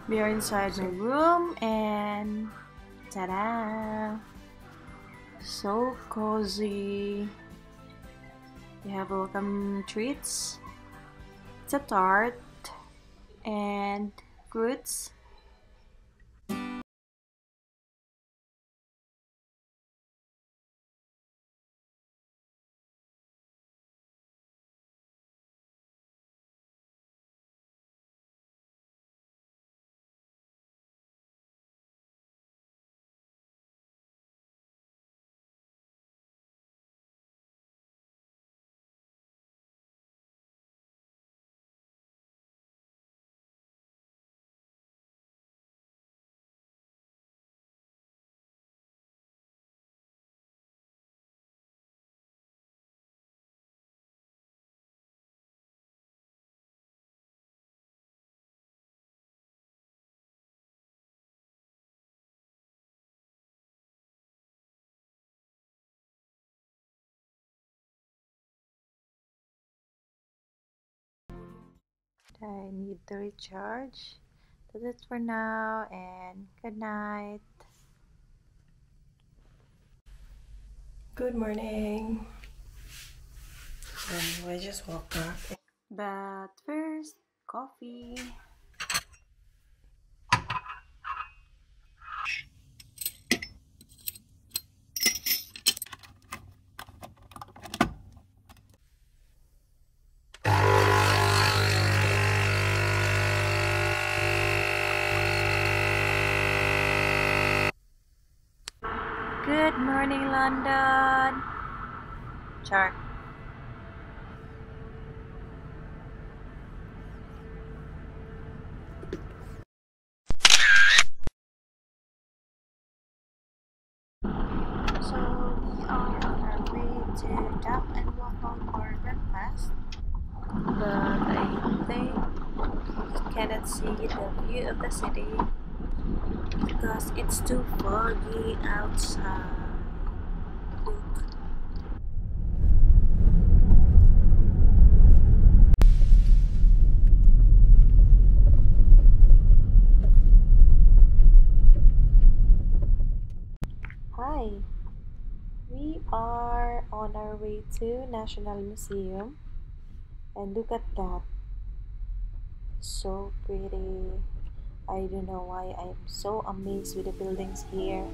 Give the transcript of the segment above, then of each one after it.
We are inside my room and ta-da! So cozy. We have welcome treats. It's a tart and fruits. I need to recharge. That's it for now and good night. Good morning. I just woke up. But first, coffee. Good morning, London. Char. So we are on our way to Duck and Waffle for breakfast. But I think we cannot see the view of the city because it's too foggy outside. Look. Hi, we are on our way to National Museum and look at that. So pretty. I don't know why I'm so amazed with the buildings here.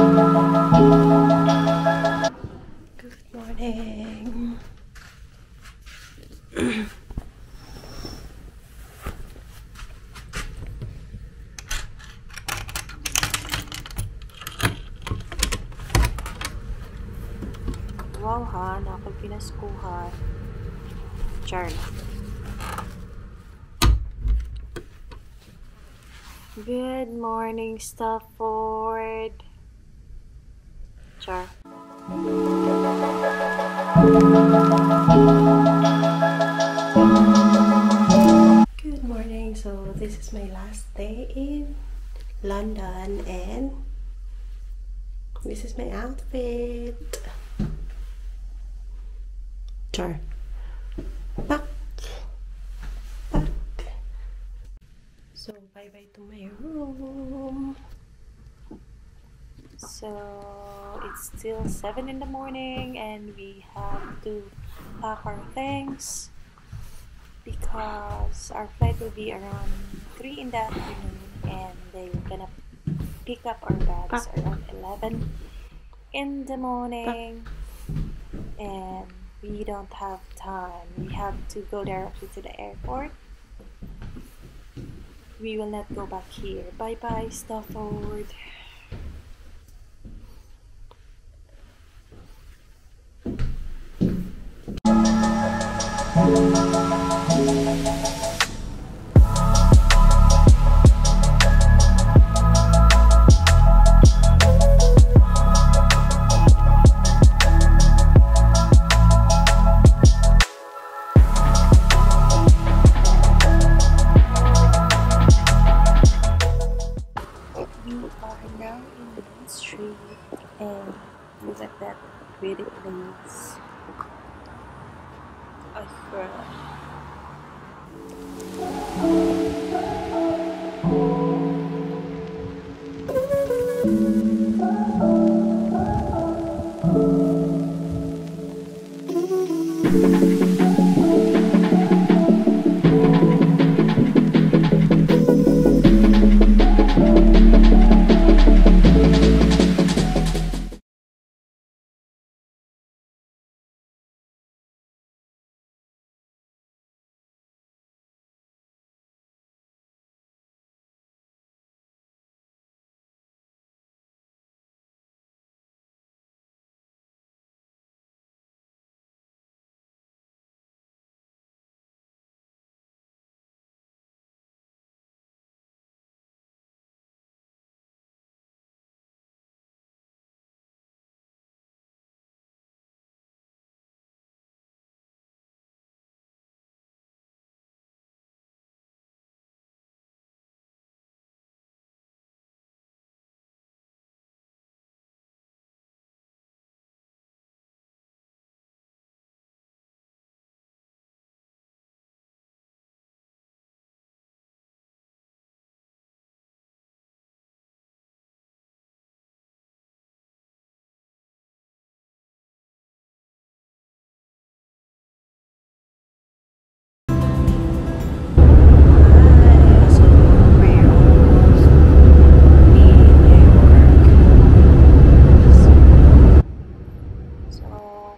Good morning. Wow ha, na ako'y pinaskuhan. Char lang. Good morning, Stafford. Char. Good morning. So this is my last day in London and this is my outfit. Char. Back. Back. So bye-bye to my room. So it's still 7 in the morning and we have to pack our things because our flight will be around 3 in the afternoon and they're gonna pick up our bags around 11 in the morning, and we don't have time. We have to go directly to the airport. We will not go back here. Bye bye, Stafford. We are now in Main Street and look at that pretty place. I swear.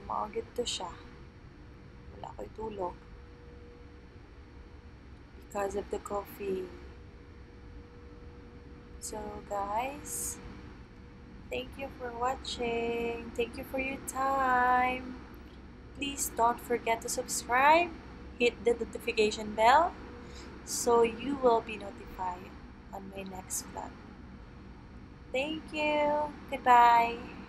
Maugit to siya. Wala ko'y tulog because of the coffee. So guys, thank you for watching. Thank you for your time. Please don't forget to subscribe, hit the notification bell so you will be notified on my next vlog. Thank you. Goodbye.